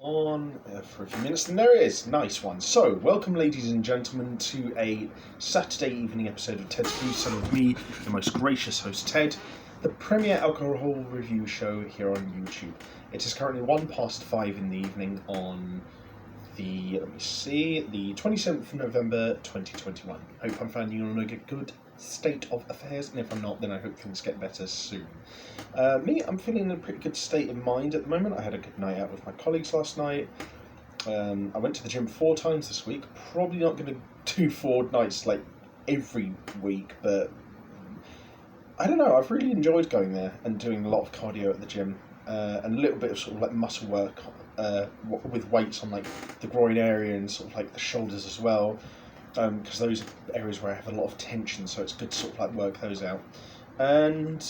On for a few minutes, then there it is. Nice one. So, welcome, ladies and gentlemen, to a Saturday evening episode of Ted's Brew Cellar with me, your most gracious host, Ted, the premier alcohol review show here on YouTube. It is currently 5:01 in the evening on the 27th of November 2021. Hope I'm finding you on a good state of affairs, and if I'm not, then I hope things get better soon. I'm feeling in a pretty good state of mind at the moment. I had a good night out with my colleagues last night. I went to the gym 4 times this week. Probably not going to do 4 nights like every week, but I don't know. I've really enjoyed going there and doing a lot of cardio at the gym and a little bit of sort of like muscle work with weights on like the groin area and sort of like the shoulders as well, because those are areas where I have a lot of tension, so it's good to sort of like work those out. And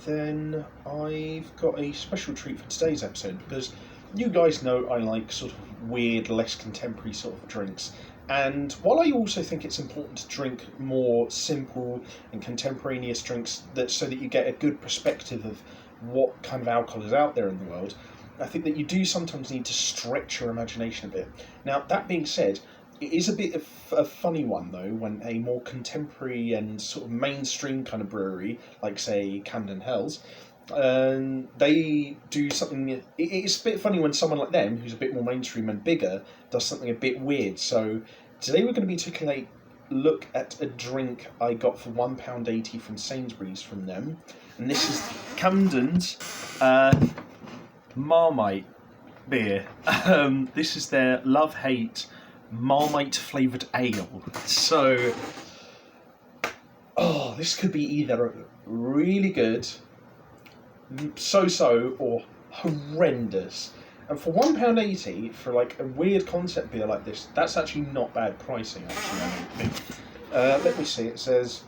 then I've got a special treat for today's episode, because you guys know I like sort of weird, less contemporary sort of drinks. And while I also think it's important to drink more simple and contemporaneous drinks so that you get a good perspective of what kind of alcohol is out there in the world, I think that you do sometimes need to stretch your imagination a bit. Now, that being said, it is a bit of a funny one, though, when a more contemporary and sort of mainstream kind of brewery, like, say, Camden Hells, they do something. It's a bit funny when someone like them, who's a bit more mainstream and bigger, does something a bit weird. So today we're going to be taking a look at a drink I got for £1.80 from Sainsbury's from them, and this is Camden's Marmite beer. This is their Love-Hate Marmite flavoured ale. So, this could be either really good, so-so, or horrendous. And for £1.80 for like a weird concept beer like this, that's actually not bad pricing. Actually, I don't think. Let me see. It says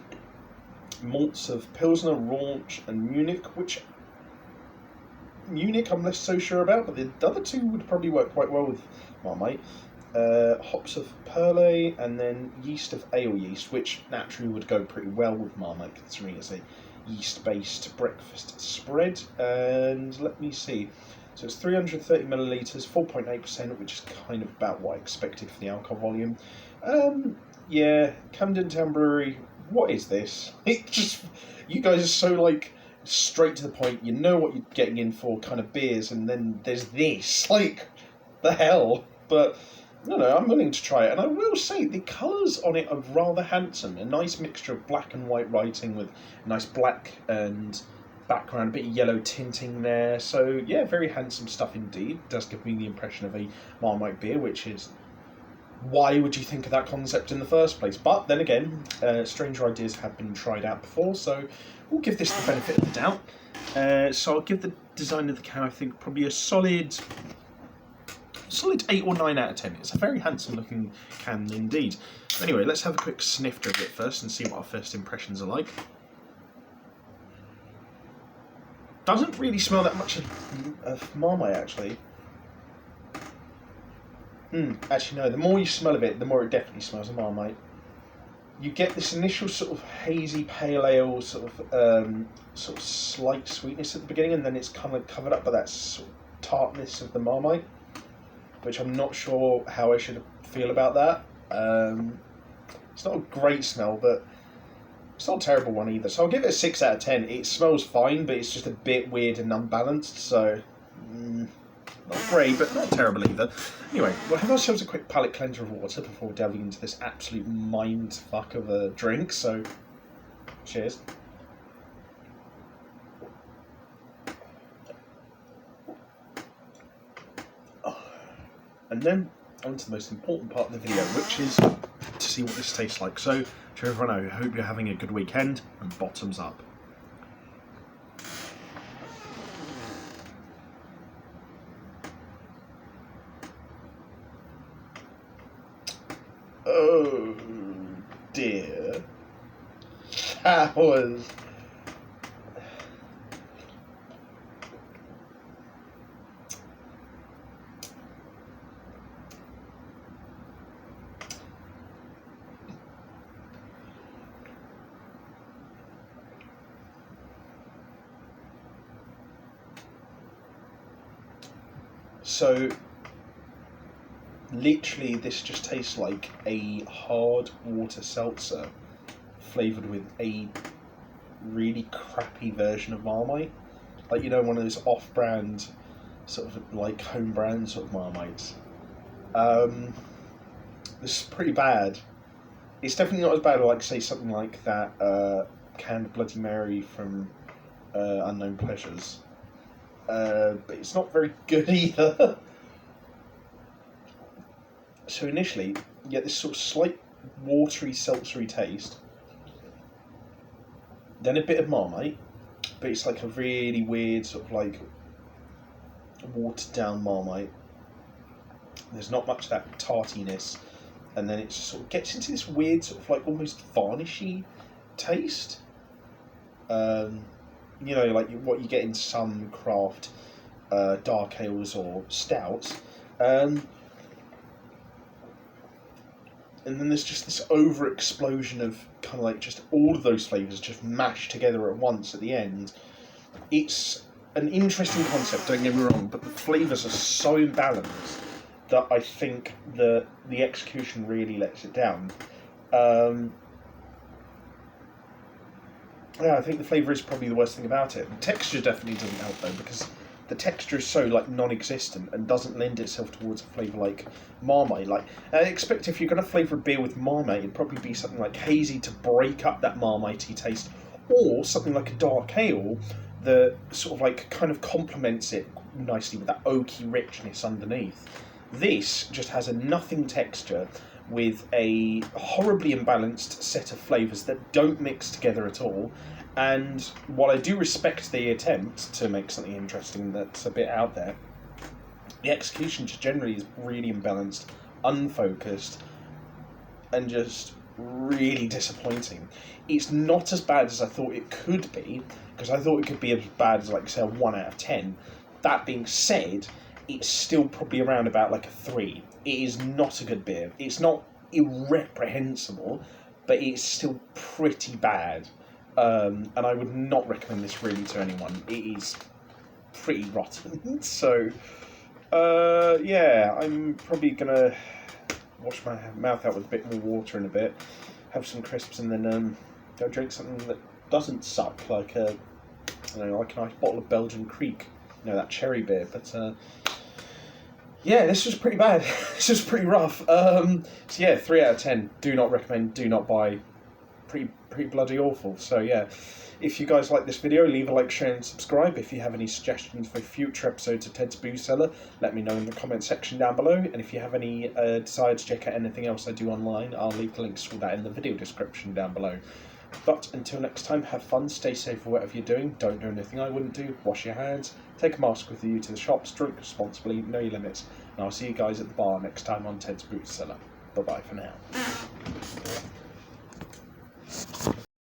malts of Pilsner, Raunch, and Munich, which Munich I'm less so sure about, but the other two would probably work quite well with Marmite. Hops of Perle, and then yeast of ale yeast, which naturally would go pretty well with Marmite, considering it's a yeast-based breakfast spread. And let me see. So it's 330 millilitres, 4.8%, which is kind of about what I expected for the alcohol volume. Yeah, Camden Town Brewery. What is this? It just, you guys are so like straight to the point. You know what you're getting in for, kind of beers, and then there's this. Like, the hell. But no, I'm willing to try it. And I will say, the colours on it are rather handsome. A nice mixture of black and white writing with a nice black and background, a bit of yellow tinting there. So, yeah, very handsome stuff indeed. Does give me the impression of a Marmite beer, which is, why would you think of that concept in the first place? But then again, stranger ideas have been tried out before, so we'll give this the benefit of the doubt. So I'll give the design of the can, I think, probably a solid 8 or 9 out of 10. It's a very handsome looking can indeed. Anyway, let's have a quick snifter of it first and see what our first impressions are like. Doesn't really smell that much of Marmite, actually. Actually no, the more you smell of it, the more it definitely smells of Marmite. You get this initial sort of hazy pale ale, sort of slight sweetness at the beginning, and then it's kind of covered up by that sort of tartness of the Marmite, which I'm not sure how I should feel about that. It's not a great smell, but it's not a terrible one either. So I'll give it a 6 out of 10. It smells fine, but it's just a bit weird and unbalanced, so not great, but not terrible either. Anyway, we'll have ourselves a quick palate cleanser of water before delving into this absolute mind fuck of a drink, so cheers. And then on to the most important part of the video, which is to see what this tastes like. So, to everyone, I hope you're having a good weekend, and bottoms up. Oh dear. That was... So literally, this just tastes like a hard water seltzer flavoured with a really crappy version of Marmite. Like, you know, one of those off-brand, sort of like home-brand sort of Marmites. This is pretty bad. It's definitely not as bad as, like, say, something like that canned Bloody Mary from Unknown Pleasures. But it's not very good either. So initially, you get this sort of slight watery, seltzery taste. Then a bit of Marmite, but it's like a really weird sort of like watered down Marmite. There's not much of that tartiness, and then it sort of gets into this weird sort of like almost varnishy taste. You know, like what you get in some craft dark ales or stouts. And then there's just this over explosion of kind of like just all of those flavours just mashed together at once at the end. It's an interesting concept, don't get me wrong, but the flavours are so imbalanced that I think the execution really lets it down. Yeah, I think the flavour is probably the worst thing about it. The texture definitely doesn't help though, because the texture is so like non-existent and doesn't lend itself towards a flavour like Marmite. Like, I expect if you're going to flavour a beer with Marmite, it'd probably be something like hazy to break up that Marmite-y taste, or something like a dark ale that sort of like kind of complements it nicely with that oaky richness underneath. This just has a nothing texture with a horribly imbalanced set of flavours that don't mix together at all. And while I do respect the attempt to make something interesting that's a bit out there, the execution just generally is really imbalanced, unfocused, and just really disappointing. It's not as bad as I thought it could be, because I thought it could be as bad as, like, say, a 1 out of 10. That being said, it's still probably around about like a 3. It is not a good beer. It's not irreprehensible, but it's still pretty bad. And I would not recommend this really to anyone. It is pretty rotten. So, yeah, I'm probably going to wash my mouth out with a bit more water in a bit, have some crisps, and then go drink something that doesn't suck, like a nice bottle of Belgian Creek, that cherry beer. But yeah, this was pretty bad. This was pretty rough. So yeah, 3 out of 10. Do not recommend. Do not buy. Pretty bloody awful. So yeah, if you guys like this video, leave a like, share, and subscribe. If you have any suggestions for future episodes of Ted's Booze Cellar, let me know in the comment section down below. And if you have any desire to check out anything else I do online, I'll leave the links for that in the video description down below. But until next time, have fun, stay safe for whatever you're doing, don't do anything I wouldn't do, wash your hands, take a mask with you to the shops, drink responsibly, know your limits, and I'll see you guys at the bar next time on Ted's Booze Cellar. Bye bye for now.